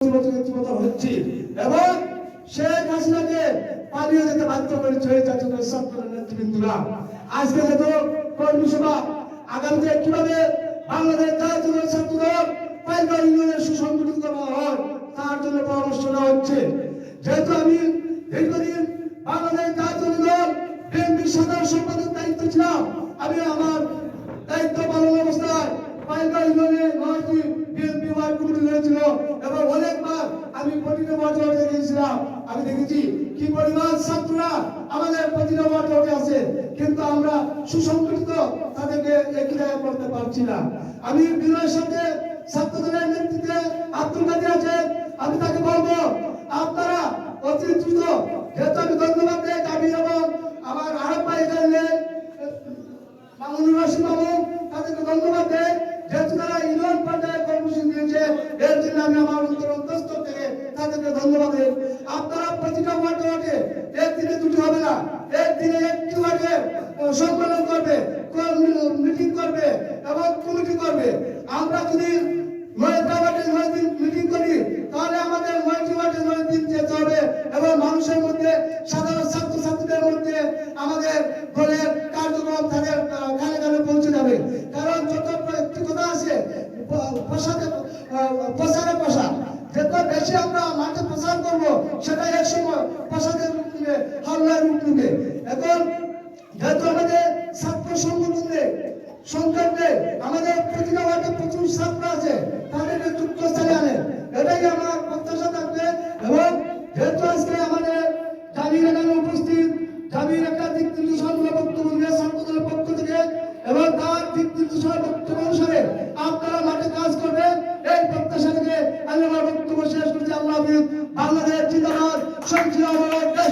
হচ্ছে এবং শেখ হাসিনাকে পালিয়ে যেতে বাধ্য করেছে ছাত্র নেতৃবৃন্দরা। আজকে যেহেতু কর্মী সভা আগামীতে কিভাবে বাংলাদেশ জাতীয় ছাত্রদল পাইলট ইউনিয়নের সুসংগঠিত করা হয় তার জন্য পরামর্শ নেওয়া হচ্ছে। যেহেতু আমি দীর্ঘদিন বাংলাদেশ জাতীয় দল বিএনপির সাধারণ সম্পাদক দায়িত্ব ছিলাম, আমি আমার দায়িত্ব পালন অবস্থায় পাইলট ইউনিয়নের 9টি বিএনপি ওয়ার্ড কমিটি হয়েছিল এবং অনেকবার আমি প্রতিটা ওয়ার্ডে গিয়েছিলাম। আমি দেখেছি কি পরিমাণ ছাত্ররা আমাদের প্রতিটা ওয়ার্ডে আছে, কিন্তু আমরা সুসংগঠিত তাদেরকে একই জায়গায় করতে পারছি না। আমি বিনয়ের সাথে ছাত্রদলের নেতৃত্বে আব্দুল কাদের আছেন, আমি তাকে বলবো আপনারা অতি দ্রুত, যেহেতু আমি ধন্যবাদ দেই আমি এবং আমার আরব ভাই এখানে মামুনুর রশিদ মামু তাদেরকে ধন্যবাদ দেই, যেহেতু তারা ইউনিয়ন পর্যায়ে কর্মসূচি দিয়েছে, এর জন্য আমি আমার অন্তরস্থল থেকে তাদেরকে ধন্যবাদ দেই। আপনারা প্রতিটা ওয়ার্ডে একদিনে দুটি হবে না, একদিনে একটি ওয়ার্ডে সম্মেলন করবে, মিটিং করবে এবং কমিটি করবে। আমরা যদি 9টা ওয়ার্ডে 9 দিন মিটিং করি তাহলে আমাদের 9টি ওয়ার্ডে 9 দিন যেতে হবে এবং মানুষের মধ্যে সাধারণ ছাত্রছাত্রীদের মধ্যে আমাদের দলের কার্যক্রম তাদের কানে কানে পৌঁছে যাবে। কারণ যত একটি কথা আছে প্রসারে প্রসার, যত বেশি আমরা মাঠে প্রসার করবো সেটা এক সময় প্রসাদের রূপ নেবে, হামলার রূপ নেবে। এখন যেহেতু আমাদের ছাত্র সংগঠনে সংকটে আমাদের প্রতিটা ওয়ার্ডে প্রচুর ছাত্র আছে, তাদেরকে যুক্তস্থানে আনে, এটাই আমার প্রত্যাশা থাকবে। এবং যেহেতু আজকে আমাদের জামির এখানে উপস্থিত, জামির একটা দিক নির্দেশনামূলক বক্তব্য দিয়ে ছাত্রদলের পক্ষ থেকে এবং তার দিক নির্দেশনা বক্তব্য অনুসারে আপনারা মাঠে কাজ করবেন, এই প্রত্যাশা থেকে আমি আমার বক্তব্য শেষ করছি। আল্লাহ হাফেজ। বাংলাদেশ জিন্দাবাদ, সংসদীয় দেশ